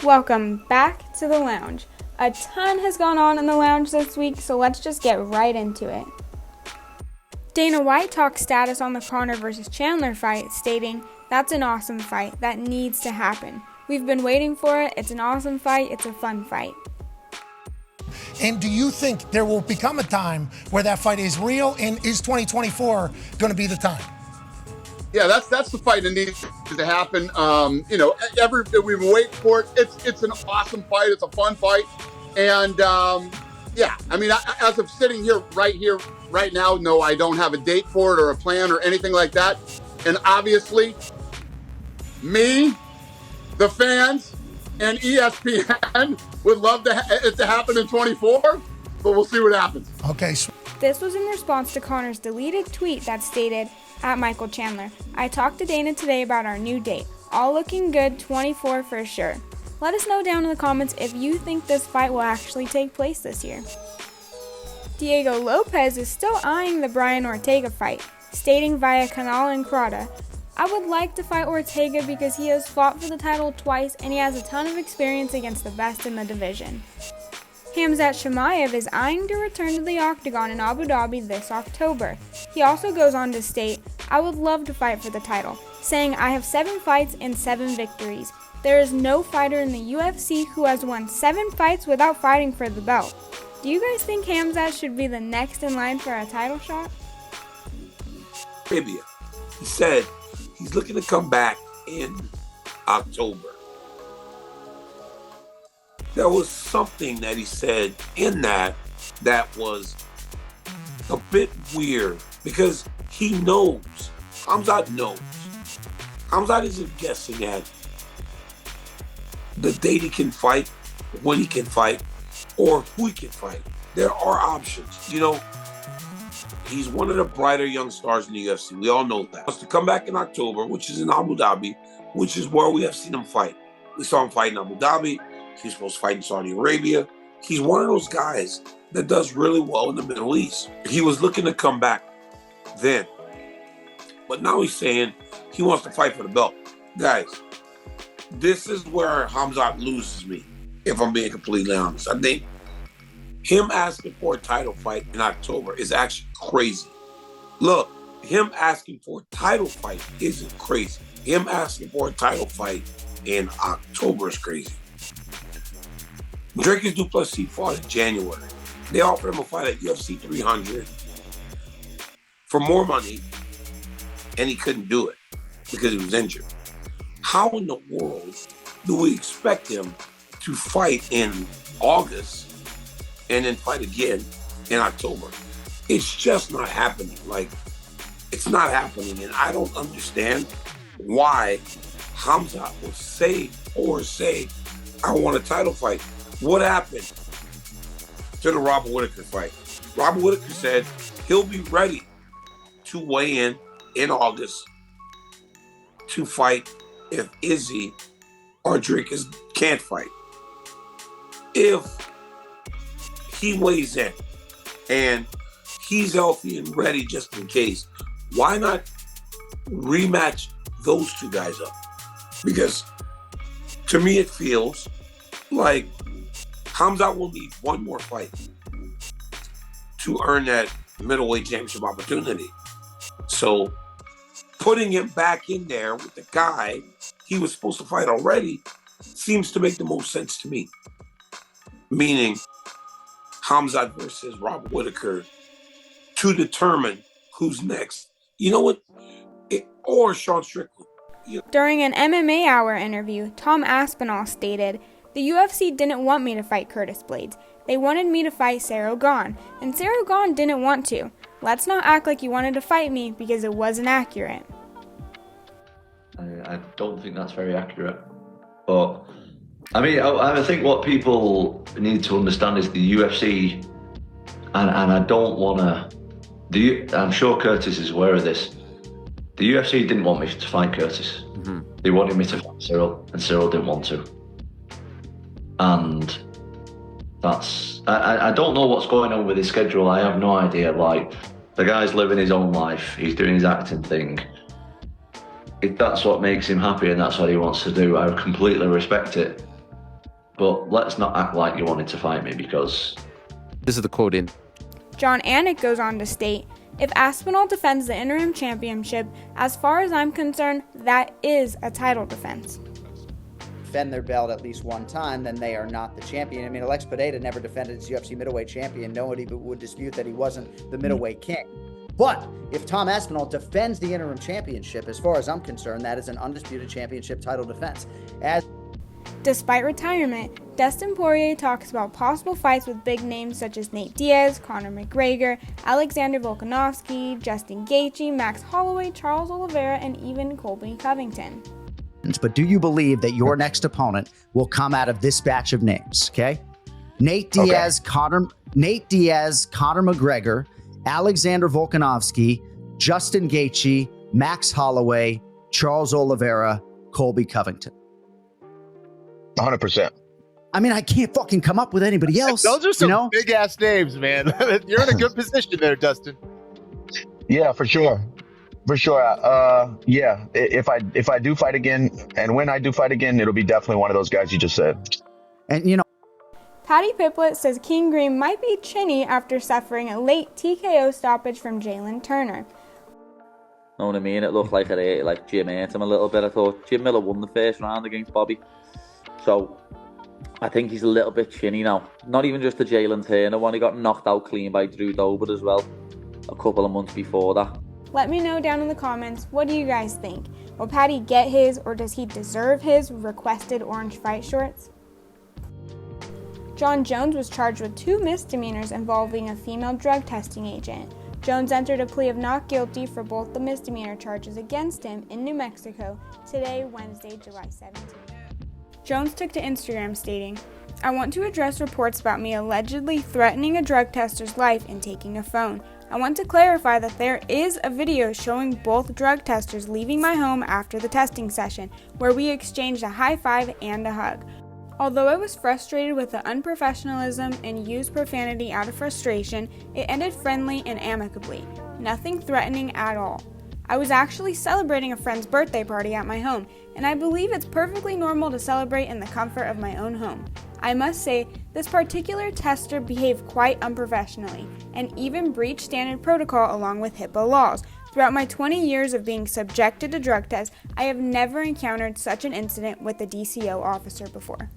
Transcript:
Welcome back to the lounge. A ton has gone on in the lounge this week, so let's just get right into it. Dana White talked status on the Conor vs. Chandler fight, stating, "That's an awesome fight. That needs to happen. We've been waiting for it. It's an awesome fight. It's a fun fight." And do you think there will become a time where that fight is real, and is 2024 going to be the time? Yeah, that's the fight that needs to happen. We've been waiting for it. It's an awesome fight. It's a fun fight, and as of sitting here right now, no, I don't have a date for it or a plan or anything like that. And obviously, me, the fans, and ESPN would love it to happen in 24, but we'll see what happens. Okay. This was in response to Conor's deleted tweet that stated, @Michael Chandler, I talked to Dana today about our new date. All looking good, 24 for sure. Let us know down in the comments if you think this fight will actually take place this year. Diego Lopes is still eyeing the Brian Ortega fight, stating via Canal Encrada, "I would like to fight Ortega because he has fought for the title twice and he has a ton of experience against the best in the division." Khamzat Chimaev is eyeing to return to the octagon in Abu Dhabi this October. He also goes on to state, "I would love to fight for the title, saying I have 7 fights and 7 victories. There is no fighter in the UFC who has won 7 fights without fighting for the belt." Do you guys think Khamzat should be the next in line for a title shot? Arabia. He said he's looking to come back in October. There was something that he said in that was a bit weird because he knows. Khamzat knows. Khamzat isn't guessing at the date he can fight, when he can fight, or who he can fight. There are options. He's one of the brighter young stars in the UFC. We all know that. He wants to come back in October, which is in Abu Dhabi, which is where we have seen him fight. We saw him fight in Abu Dhabi. He's supposed to fight in Saudi Arabia. He's one of those guys that does really well in the Middle East. He was looking to come back then. But now he's saying he wants to fight for the belt. Guys, this is where Khamzat loses me, if I'm being completely honest. I think him asking for a title fight in October is actually crazy. Look, him asking for a title fight isn't crazy. Him asking for a title fight in October is crazy. Dricus du Plessis fought in January. They offered him a fight at UFC 300 for more money, and he couldn't do it because he was injured. How in the world do we expect him to fight in August and then fight again in October? It's just not happening. It's not happening, and I don't understand why Khamzat will say, I want a title fight. What happened to the Robert Whittaker fight? Robert Whittaker said he'll be ready to weigh in August to fight if Izzy or Dricus can't fight. If he weighs in and he's healthy and ready just in case, why not rematch those two guys up? Because to me it feels like Khamzat will need one more fight to earn that middleweight championship opportunity. So putting him back in there with the guy he was supposed to fight already seems to make the most sense to me. Meaning Khamzat versus Robert Whittaker to determine who's next. You know what? Or Sean Strickland. During an MMA Hour interview, Tom Aspinall stated, "The UFC didn't want me to fight Curtis Blades. They wanted me to fight Ciryl Gane, and Ciryl Gane didn't want to. Let's not act like you wanted to fight me because it wasn't accurate." I don't think that's very accurate. But, I think what people need to understand is the UFC, and I don't want to... I'm sure Curtis is aware of this. The UFC didn't want me to fight Curtis. Mm-hmm. They wanted me to fight Ciryl, and Ciryl didn't want to. And that's... I don't know what's going on with his schedule. I have no idea. The guy's living his own life. He's doing his acting thing. If that's what makes him happy and that's what he wants to do, I completely respect it. But let's not act like you wanted to fight me, because... This is the quote in. John Anik goes on to state, if Aspinall defends the interim championship, as far as I'm concerned, that is a title defense. Defend their belt at least one time, then they are not the champion. I mean, Alex Pineda never defended his UFC middleweight champion. Nobody would dispute that he wasn't the middleweight king. But if Tom Aspinall defends the interim championship, as far as I'm concerned, that is an undisputed championship title defense. Despite retirement, Dustin Poirier talks about possible fights with big names such as Nate Diaz, Conor McGregor, Alexander Volkanovski, Justin Gaethje, Max Holloway, Charles Oliveira, and even Colby Covington. But do you believe that your next opponent will come out of this batch of names? Okay, Nate Diaz, Conor McGregor, Alexander Volkanovski, Justin Gaethje, Max Holloway, Charles Oliveira, Colby Covington. 100%. I mean, I can't fucking come up with anybody else. Those are some big ass names, man. You're in a good position there, Dustin. Yeah, for sure. For sure. Yeah, if I do fight again, and when I do fight again, it'll be definitely one of those guys you just said. And you know, Patty Piplet says King Green might be chinny after suffering a late TKO stoppage from Jalen Turner. Know what I mean? It looked like Jim ate him a little bit. I thought Jim Miller won the first round against Bobby. So I think he's a little bit chinny now. Not even just the Jalen Turner one. He got knocked out clean by Drew Dober as well a couple of months before that. Let me know down in the comments, what do you guys think? Will Patty get his, or does he deserve his requested orange fight shorts? John Jones was charged with 2 misdemeanors involving a female drug testing agent. Jones entered a plea of not guilty for both the misdemeanor charges against him in New Mexico today, Wednesday, July 17th. Jones took to Instagram stating, I want to address reports about me allegedly threatening a drug tester's life and taking a phone. I want to clarify that there is a video showing both drug testers leaving my home after the testing session, where we exchanged a high five and a hug. Although I was frustrated with the unprofessionalism and used profanity out of frustration, it ended friendly and amicably. Nothing threatening at all. I was actually celebrating a friend's birthday party at my home, and I believe it's perfectly normal to celebrate in the comfort of my own home. I must say, this particular tester behaved quite unprofessionally, and even breached standard protocol along with HIPAA laws. Throughout my 20 years of being subjected to drug tests, I have never encountered such an incident with a DCO officer before.